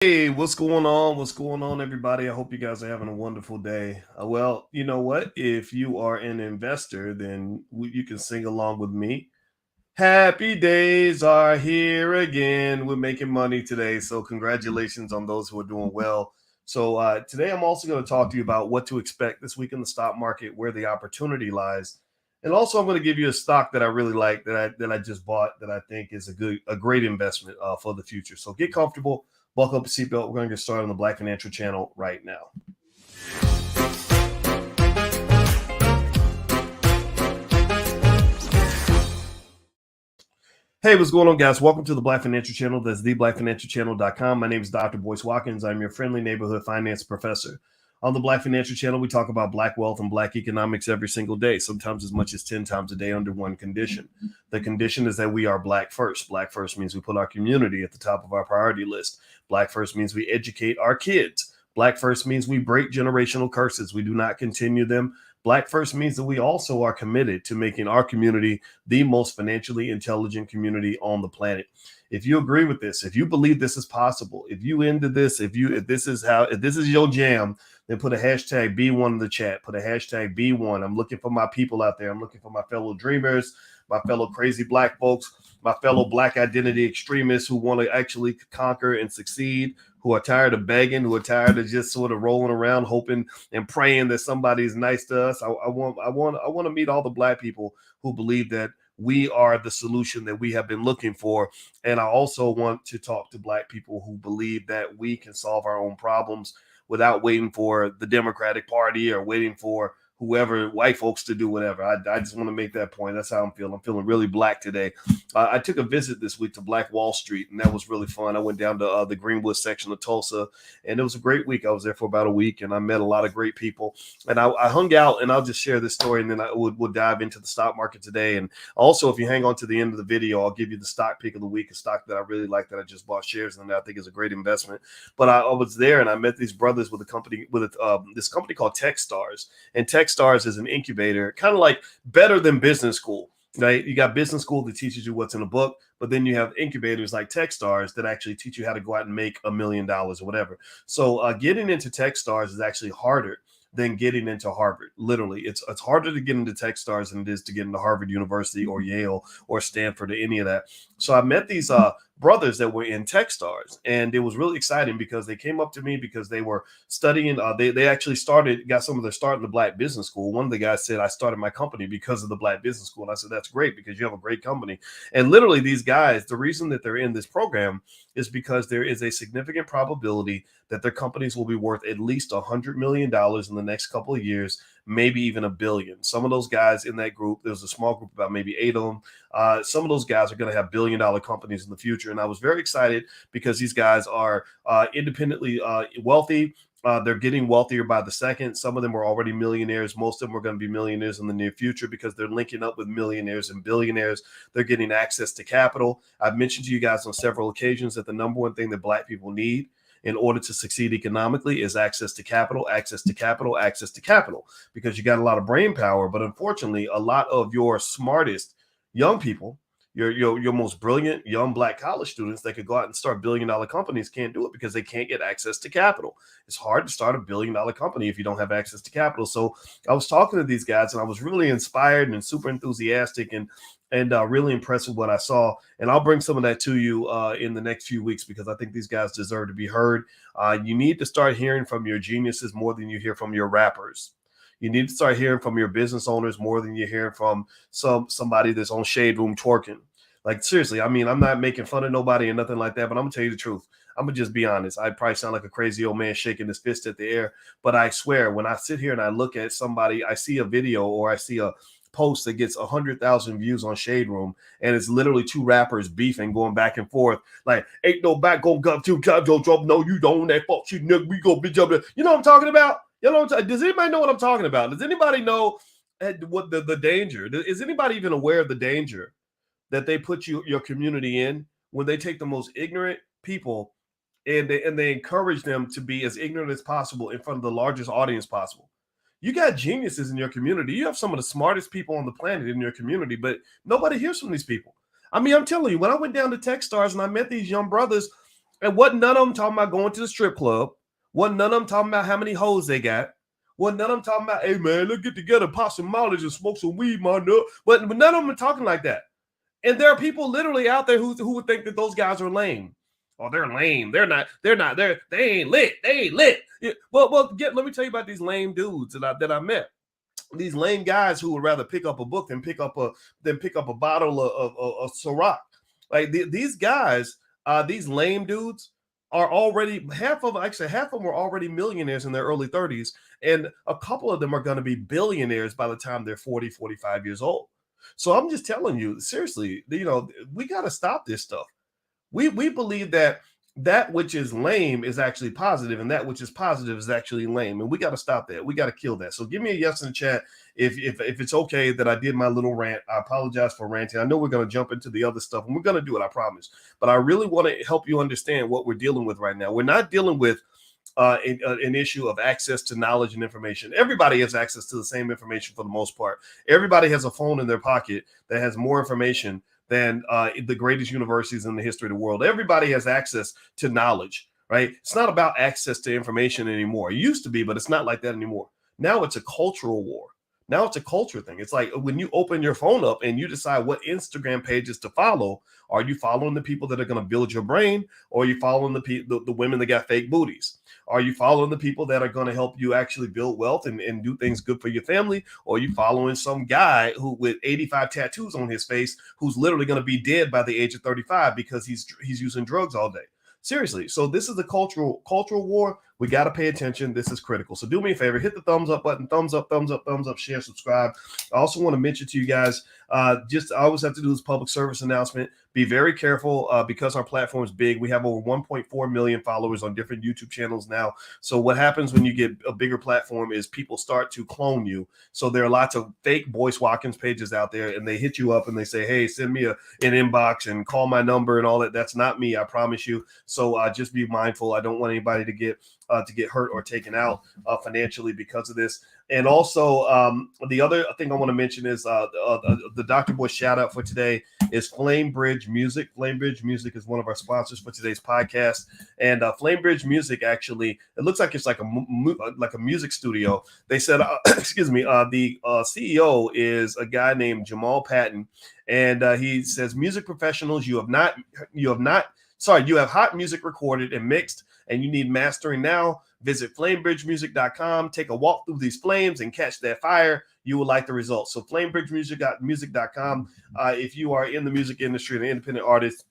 Hey, what's going on? What's going on, everybody? I hope you guys are having a wonderful day. Well, you know what? If you are an investor, then you can sing along with me. Happy days are here again. We're making money today. So, congratulations on those who are doing well. So, today I'm also going to talk to you about what to expect this week in the stock market, where the opportunity lies. And also, I'm going to give you a stock that I really like that I just bought that I think is a great investment for the future. So get comfortable, buckle up a seatbelt. We're going to get started on the Black Financial Channel right now. Hey, what's going on, guys? Welcome to the Black Financial Channel. That's theblackfinancialchannel.com. My name is Dr. Boyce Watkins. I'm your friendly neighborhood finance professor. On the Black Financial Channel, we talk about Black wealth and Black economics every single day, sometimes as much as 10 times a day under one condition. The condition is that we are Black first. Black first means we put our community at the top of our priority list. Black first means we educate our kids. Black first means we break generational curses. We do not continue them. Black first means that we also are committed to making our community the most financially intelligent community on the planet. If you agree with this, if you believe this is possible, if you into this, if this is your jam, then put a hashtag B1 in the chat. Put a hashtag B1. I'm looking for my people out there. I'm looking for my fellow dreamers, my fellow crazy Black folks, my fellow Black identity extremists who want to actually conquer and succeed, who are tired of begging, who are tired of just sort of rolling around, hoping and praying that somebody's nice to us. I want to meet all the Black people who believe that we are the solution that we have been looking for. And I also want to talk to Black people who believe that we can solve our own problems without waiting for the Democratic Party or waiting for whoever, white folks, to do whatever. I just want to make that point. That's how I'm feeling. I'm feeling really Black today. I took a visit this week to Black Wall Street, and that was really fun. I went down to the Greenwood section of Tulsa, and it was a great week. I was there for about a week, and I met a lot of great people. And I hung out, and I'll just share this story, and then we'll dive into the stock market today. And also, if you hang on to the end of the video, I'll give you the stock pick of the week, a stock that I really like that I just bought shares in that I think is a great investment. But I was there, and I met these brothers with this company called TechStars. And TechStars is an incubator, kind of like better than business school. Right? You got business school that teaches you what's in a book, but then you have incubators like TechStars that actually teach you how to go out and make $1 million or whatever. So getting into TechStars is actually harder than getting into Harvard. Literally, it's harder to get into TechStars than it is to get into Harvard University or Yale or Stanford or any of that. So I met these brothers that were in TechStars, and it was really exciting because they came up to me because they were studying. They actually got some of their start in the Black Business School. One of the guys said, "I started my company because of the Black Business School." And I said, "That's great because you have a great company." And literally, these guys, the reason that they're in this program is because there is a significant probability that their companies will be worth at least $100 million in the next couple of years, maybe even $1 billion. Some of those guys in that group, there's a small group, about maybe 8 of them. Some of those guys are going to have $1 billion companies in the future. And I was very excited because these guys are independently wealthy. They're getting wealthier by the second. Some of them are already millionaires. Most of them are going to be millionaires in the near future because they're linking up with millionaires and billionaires. They're getting access to capital. I've mentioned to you guys on several occasions that the number one thing that Black people need in order to succeed economically is access to capital, because you got a lot of brain power. But unfortunately, a lot of your smartest young people, your most brilliant young Black college students that could go out and start $1 billion companies can't do it because they can't get access to capital. It's hard to start $1 billion company if you don't have access to capital. So I was talking to these guys, and I was really inspired and super enthusiastic and really impressed with what I saw. And I'll bring some of that to you in the next few weeks because I think these guys deserve to be heard. You need to start hearing from your geniuses more than you hear from your rappers. You need to start hearing from your business owners more than you hear from somebody that's on Shade Room twerking. Like, seriously, I mean, I'm not making fun of nobody and nothing like that, but I'm going to tell you the truth. I'm going to just be honest. I probably sound like a crazy old man shaking his fist at the air, but I swear when I sit here and I look at somebody, I see a video or I see a post that gets 100,000 views on Shade Room, and it's literally two rappers beefing, going back and forth, like, ain't no back gonna go to trouble. No, you don't. That fuck shit, nigga. We go bitch up there. You know what I'm talking about? You know, does anybody know what I'm talking about? Does anybody know what the danger? Is anybody even aware of the danger that they put your community in when they take the most ignorant people and they encourage them to be as ignorant as possible in front of the largest audience possible? You got geniuses in your community. You have some of the smartest people on the planet in your community, but nobody hears from these people. I mean, I'm telling you, when I went down to TechStars and I met these young brothers, And wasn't none of them talking about going to the strip club. Wasn't none of them talking about how many hoes they got. Wasn't none of them talking about, hey man, let's get together, pop some mileage and smoke some weed, man. But none of them are talking like that. And there are people literally out there who would think that those guys are lame. Oh, they're lame. They ain't lit. They ain't lit. Yeah. Well, let me tell you about these lame dudes that I met. These lame guys who would rather pick up a book than pick up a bottle of Ciroc. Like these guys, these lame dudes are already half of them were already millionaires in their early 30s, and a couple of them are going to be billionaires by the time they're 40, 45 years old. So I'm just telling you, seriously, we got to stop this stuff. We believe that which is lame is actually positive, and that which is positive is actually lame, and we got to stop that. We got to kill that. So give me a yes in the chat if it's okay that I did my little rant. I apologize for ranting. I know we're going to jump into the other stuff, and we're going to do it, I promise. But I really want to help you understand what we're dealing with right now. We're not dealing with an issue of access to knowledge and information. Everybody has access to the same information for the most part. Everybody has a phone in their pocket that has more information than the greatest universities in the history of the world. Everybody has access to knowledge, right? It's not about access to information anymore. It used to be, but it's not like that anymore. Now it's a cultural war. Now it's a culture thing. It's like when you open your phone up and you decide what Instagram pages to follow, are you following the people that are going to build your brain, or are you following the women that got fake booties? Are you following the people that are going to help you actually build wealth and do things good for your family? Or are you following some guy who with 85 tattoos on his face who's literally going to be dead by the age of 35 because he's using drugs all day? Seriously. So this is a cultural war. We got to pay attention. This is critical. So do me a favor, hit the thumbs up button, thumbs up, share, subscribe. I also want to mention to you guys, I always have to do this public service announcement. Be very careful because our platform is big. We have over 1.4 million followers on different YouTube channels now. So what happens when you get a bigger platform is people start to clone you. So there are lots of fake Boyce Watkins pages out there, and they hit you up and they say, hey, send me an inbox and call my number and all that. That's not me, I promise you. So just be mindful. I don't want anybody to get hurt or taken out financially because of this. And also, the other thing I want to mention is the Dr. Boyce shout out for today is Flame Bridge Music. Flame Bridge Music is one of our sponsors for today's podcast. And Flame Bridge Music, actually, it looks like it's like a music studio. They said, excuse me, the CEO is a guy named Jamal Patton. And he says, music professionals, you have hot music recorded and mixed, and you need mastering now. Visit flamebridgemusic.com. Take a walk through these flames and catch that fire. You will like the results. So flamebridgemusic.com. If you are in the music industry and an independent artist,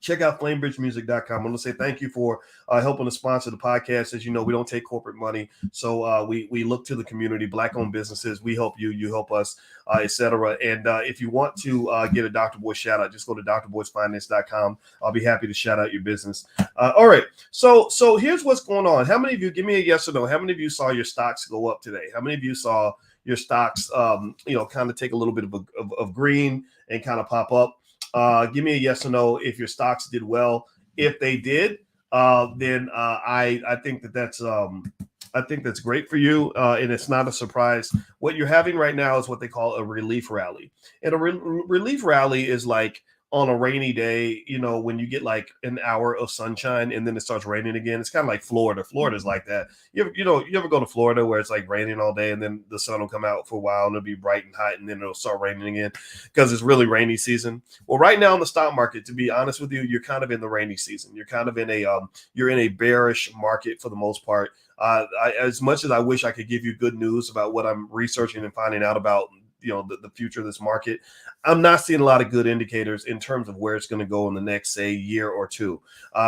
check out flamebridgemusic.com. I want to say thank you for helping to sponsor the podcast. As you know, we don't take corporate money. So we look to the community, Black-owned businesses. We help you, you help us, etc. And if you want to get a Dr. Boyce shout out, just go to drboycefinance.com. I'll be happy to shout out your business. All right. So here's what's going on. How many of you, give me a yes or no, how many of you saw your stocks go up today? How many of you saw your stocks, kind of take a little bit of green and kind of pop up? Give me a yes or no if your stocks did well. If they did, then I think that's great for you, and it's not a surprise. What you're having right now is what they call a relief rally, and a relief rally is like on a rainy day, when you get like an hour of sunshine and then it starts raining again. It's kind of like Florida. Florida's like that. You ever go to Florida where it's like raining all day and then the sun will come out for a while and it'll be bright and hot and then it'll start raining again because it's really rainy season. Well, right now in the stock market, to be honest with you, you're kind of in the rainy season. You're kind of in a bearish market for the most part. As much as I wish I could give you good news about what I'm researching and finding out about, the future of this market, I'm not seeing a lot of good indicators in terms of where it's going to go in the next, say, year or two.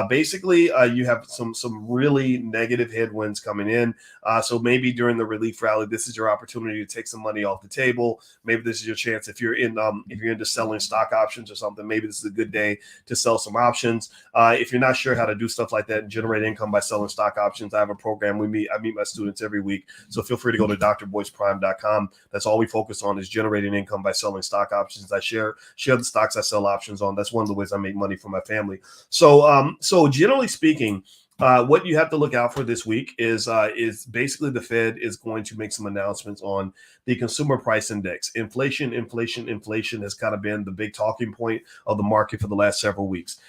Basically, you have some really negative headwinds coming in. So maybe during the relief rally, this is your opportunity to take some money off the table. Maybe this is your chance if you're into selling stock options or something. Maybe this is a good day to sell some options. If you're not sure how to do stuff like that and generate income by selling stock options, I have a program. I meet my students every week. So feel free to go to drboyceprime.com. That's all we focus on is generating income by selling stock options. I share the stocks I sell options on. That's one of the ways I make money for my family. So generally speaking, What you have to look out for this week is basically the Fed is going to make some announcements on the consumer price index. Inflation has kind of been the big talking point of the market for the last several weeks.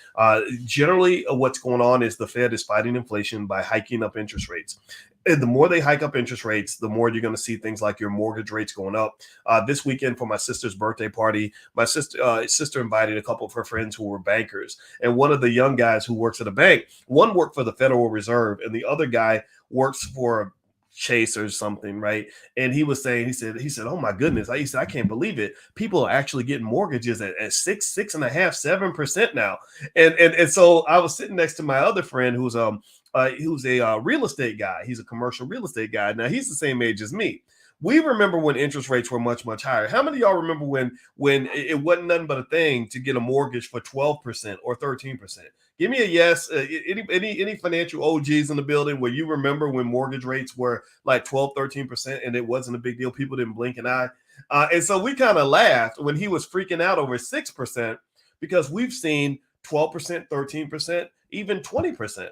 Generally, what's going on is the Fed is fighting inflation by hiking up interest rates. And the more they hike up interest rates, the more you're going to see things like your mortgage rates going up. This weekend for my sister's birthday party, my sister invited a couple of her friends who were bankers. And one of the young guys who works at a bank, one worked for the Federal Reserve and the other guy works for Chase or something, right? And he was saying, he said, oh my goodness, I can't believe it. People are actually getting mortgages at 6.5%, 7% now. And so I was sitting next to my other friend who's a real estate guy. He's a commercial real estate guy. Now he's the same age as me. We remember when interest rates were much, much higher. How many of y'all remember when it wasn't nothing but a thing to get a mortgage for 12% or 13%? Give me a yes. Any financial OGs in the building where you remember when mortgage rates were like 12, 13% and it wasn't a big deal. People didn't blink an eye. And so we kind of laughed when he was freaking out over 6% because we've seen 12%, 13%, even 20%,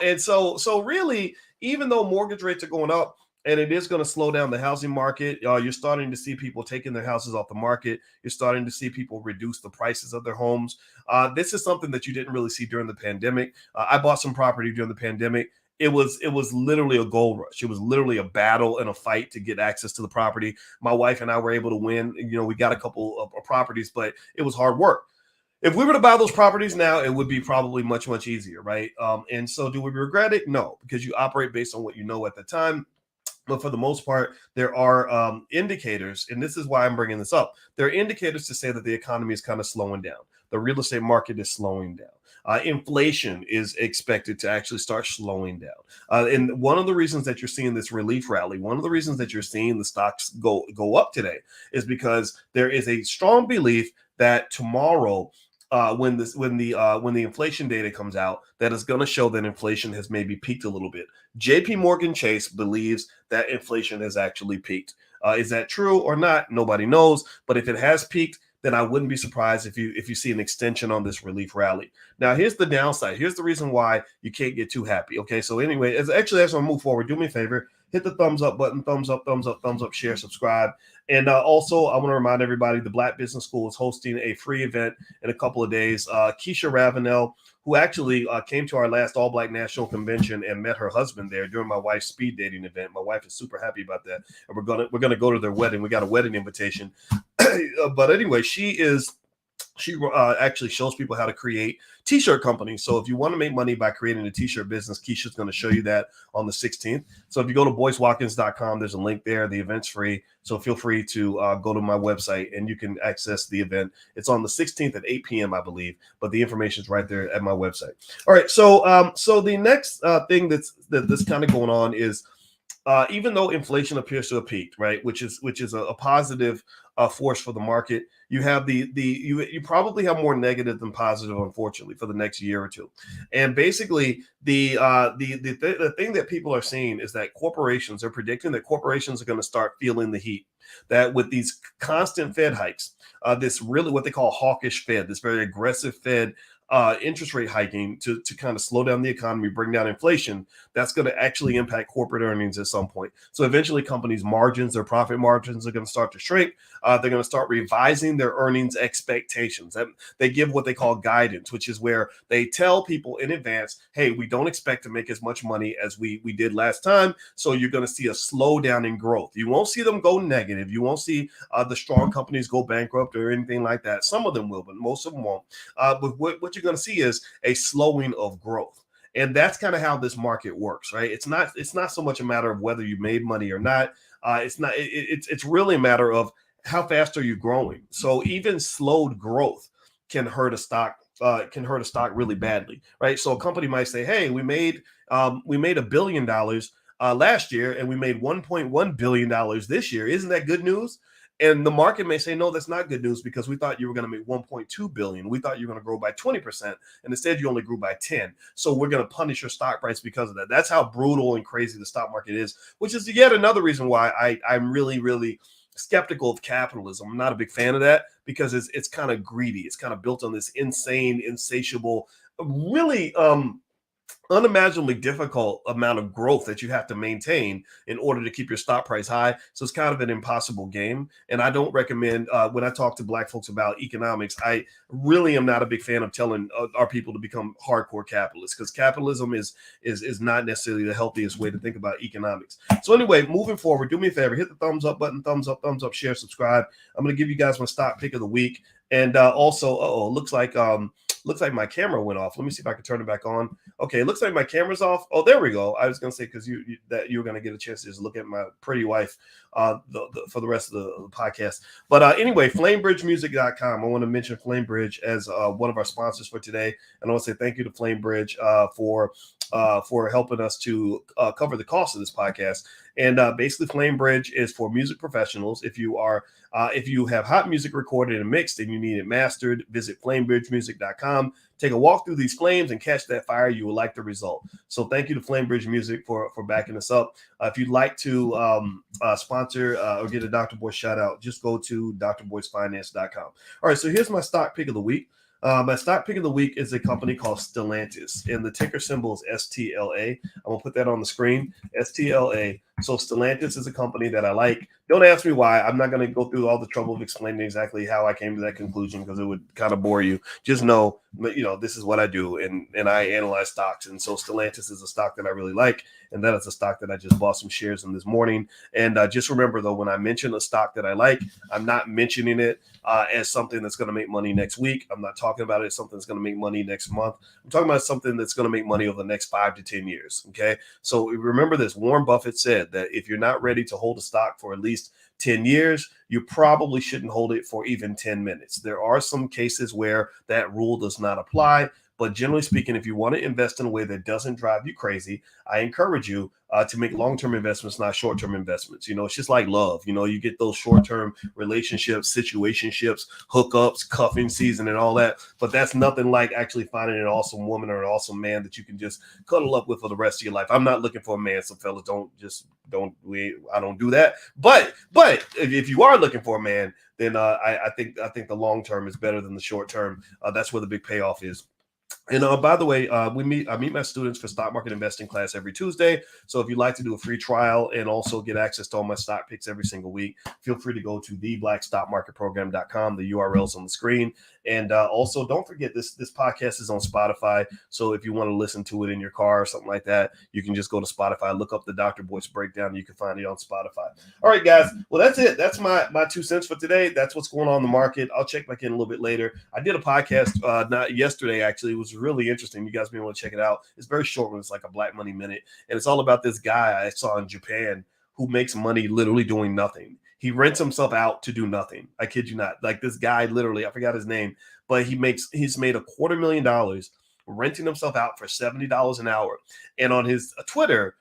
and so really, even though mortgage rates are going up and it is going to slow down the housing market, you're starting to see people taking their houses off the market. You're starting to see people reduce the prices of their homes. This is something that you didn't really see during the pandemic. I bought some property during the pandemic. It was literally a gold rush. It was literally a battle and a fight to get access to the property. My wife and I were able to win. We got a couple of properties, but it was hard work. If we were to buy those properties now, it would be probably much, much easier, right? And so do we regret it? No, because you operate based on what you know at the time. But for the most part, there are indicators, and this is why I'm bringing this up. There are indicators to say that the economy is kind of slowing down. The real estate market is slowing down. Inflation is expected to actually start slowing down. And one of the reasons that you're seeing this relief rally, one of the reasons that you're seeing the stocks go up today is because there is a strong belief that tomorrow, when the inflation data comes out, that is going to show that inflation has maybe peaked a little bit. JP Morgan Chase believes that inflation has actually peaked. Is that true or not? Nobody knows. But if it has peaked, then I wouldn't be surprised if you see an extension on this relief rally. Now, here's the downside. Here's the reason why you can't get too happy. Okay, so anyway, as I move forward, do me a favor. Hit the thumbs up button, thumbs up, share, subscribe. And also, I want to remind everybody the Black Business School is hosting a free event in a couple of days. Keisha Ravenel, who actually came to our last All Black National Convention and met her husband there during my wife's speed dating event. My wife is super happy about that. And we're gonna go to their wedding. We got a wedding invitation. But anyway, she actually shows people how to create t-shirt companies. So if you want to make money by creating a t-shirt business, Keisha's going to show you that on the 16th. So if you go to boycewatkins.com, there's a link there. The event's free. So feel free to go to my website and you can access the event. It's on the 16th at 8 p.m., I believe, but the information is right there at my website. All right. So the next thing that's kind of going on is even though inflation appears to have peaked, right, which is a positive force for the market, you have you probably have more negative than positive, unfortunately, for the next year or two. And basically, the thing that people are seeing is that they're predicting that corporations are going to start feeling the heat. That with these constant Fed hikes, this really what they call hawkish Fed, this very aggressive Fed interest rate hiking to kind of slow down the economy, bring down inflation, that's going to actually impact corporate earnings at some point. So eventually companies' margins, their profit margins are going to start to shrink. They're going to start revising their earnings expectations. They give what they call guidance, which is where they tell people in advance, hey, we don't expect to make as much money as we did last time. So you're going to see a slowdown in growth. You won't see them go negative. You won't see the strong companies go bankrupt or anything like that. Some of them will, but most of them won't. But what you're going to see is a slowing of growth. And that's kind of how this market works, right? It's not so much a matter of whether you made money or not. It's really a matter of how fast are you growing. So even slowed growth can hurt a stock. Can hurt a stock really badly, right? So a company might say, "Hey, we made $1 billion last year, and we made $1.1 billion this year. Isn't that good news?" And the market may say, no, that's not good news because we thought you were going to make 1.2 billion. We thought you were going to grow by 20%. And instead you only grew by 10. So we're going to punish your stock price because of that. That's how brutal and crazy the stock market is, which is yet another reason why I'm really, really skeptical of capitalism. I'm not a big fan of that because it's kind of greedy. It's kind of built on this insane, insatiable, really, unimaginably difficult amount of growth that you have to maintain in order to keep your stock price high. So it's kind of an impossible game. And I don't recommend, when I talk to Black folks about economics, I really am not a big fan of telling our people to become hardcore capitalists, because capitalism is not necessarily the healthiest way to think about economics. So anyway, moving forward, do me a favor, hit the thumbs up button, thumbs up, share, subscribe. I'm going to give you guys my stock pick of the week. And also, looks like my camera went off. Let me see if I can turn it back on. Okay, it looks like my camera's off. Oh, there we go. I was gonna say, because you were gonna get a chance to just look at my pretty wife for the rest of the podcast. But anyway, flamebridgemusic.com. I want to mention Flamebridge as one of our sponsors for today, and I want to say thank you to Flamebridge for helping us to cover the cost of this podcast. And basically, Flamebridge is for music professionals. If you have hot music recorded and mixed and you need it mastered, visit flamebridgemusic.com. Take a walk through these flames and catch that fire. You will like the result. So thank you to Flamebridge Music for backing us up. If you'd like to sponsor or get a Dr. Boyce shout out, just go to drboycefinance.com. All right, so here's my stock pick of the week. My stock pick of the week is a company called Stellantis, and the ticker symbol is STLA. I'm going to put that on the screen, STLA. So Stellantis is a company that I like. Don't ask me why. I'm not going to go through all the trouble of explaining exactly how I came to that conclusion, because it would kind of bore you. Just know, this is what I do, and I analyze stocks. And so Stellantis is a stock that I really like, and that is a stock that I just bought some shares in this morning. And just remember, though, when I mention a stock that I like, I'm not mentioning it as something that's going to make money next week. I'm not talking about it as something that's going to make money next month. I'm talking about something that's going to make money over the next 5 to 10 years. Okay. So remember this, Warren Buffett said that if you're not ready to hold a stock for at least 10 years, you probably shouldn't hold it for even 10 minutes. There are some cases where that rule does not apply. But generally speaking, if you want to invest in a way that doesn't drive you crazy, I encourage you to make long-term investments, not short-term investments. It's just like love. You get those short-term relationships, situationships, hookups, cuffing season, and all that. But that's nothing like actually finding an awesome woman or an awesome man that you can just cuddle up with for the rest of your life. I'm not looking for a man. Some fellas I don't do that. But if you are looking for a man, then I think the long-term is better than the short-term. That's where the big payoff is. And by the way, I meet my students for stock market investing class every Tuesday. So if you'd like to do a free trial and also get access to all my stock picks every single week, feel free to go to theblackstockmarketprogram.com. The URL's on the screen. And also, don't forget, this podcast is on Spotify. So if you want to listen to it in your car or something like that, you can just go to Spotify, look up the Dr. Boyce breakdown, and you can find it on Spotify. All right, guys. Well, that's it. That's my 2 cents for today. That's what's going on in the market. I'll check back in a little bit later. I did a podcast not yesterday, actually. It was really interesting. You guys may want to check it out. It's very short one. It's like a Black Money Minute. And it's all about this guy I saw in Japan who makes money literally doing nothing. He rents himself out to do nothing. I kid you not. Like this guy, literally, I forgot his name, but he's made $250,000 renting himself out for $70 an hour. And on his Twitter,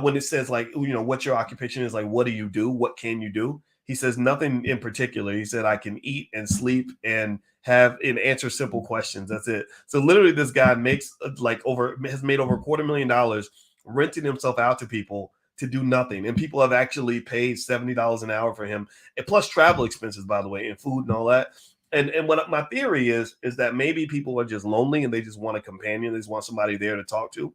when it says like, what your occupation is, like, what do you do? What can you do? He says nothing in particular. He said, I can eat and sleep and answer simple questions. That's it. So literally this guy has made over $250,000 renting himself out to people to do nothing. And people have actually paid $70 an hour for him, and plus travel expenses, by the way, and food and all that. And what my theory is that maybe people are just lonely and they just want a companion. They just want somebody there to talk to.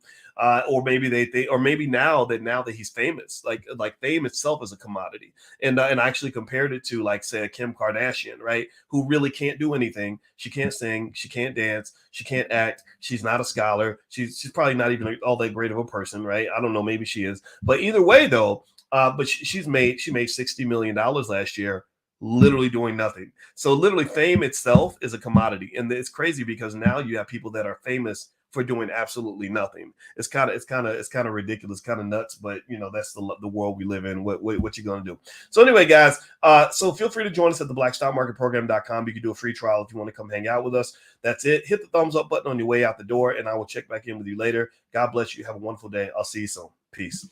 Or maybe now that he's famous, like fame itself is a commodity. And I actually compared it to, like, say, a Kim Kardashian, right? Who really can't do anything. She can't sing. She can't dance. She can't act. She's not a scholar. She's probably not even all that great of a person, right? I don't know. Maybe she is. But either way, though, but she made $60 million last year, literally doing nothing. So literally fame itself is a commodity. And it's crazy because now you have people that are famous for doing absolutely nothing. It's kind of ridiculous, kind of nuts, but that's the world we live in. What you gonna do? So anyway, guys, so feel free to join us at the blackstockmarketprogram.com. You can do a free trial if you want to come hang out with us. That's it. Hit the thumbs up button on your way out the door, and I will check back in with you later. God bless you. Have a wonderful day. I'll see you soon. Peace.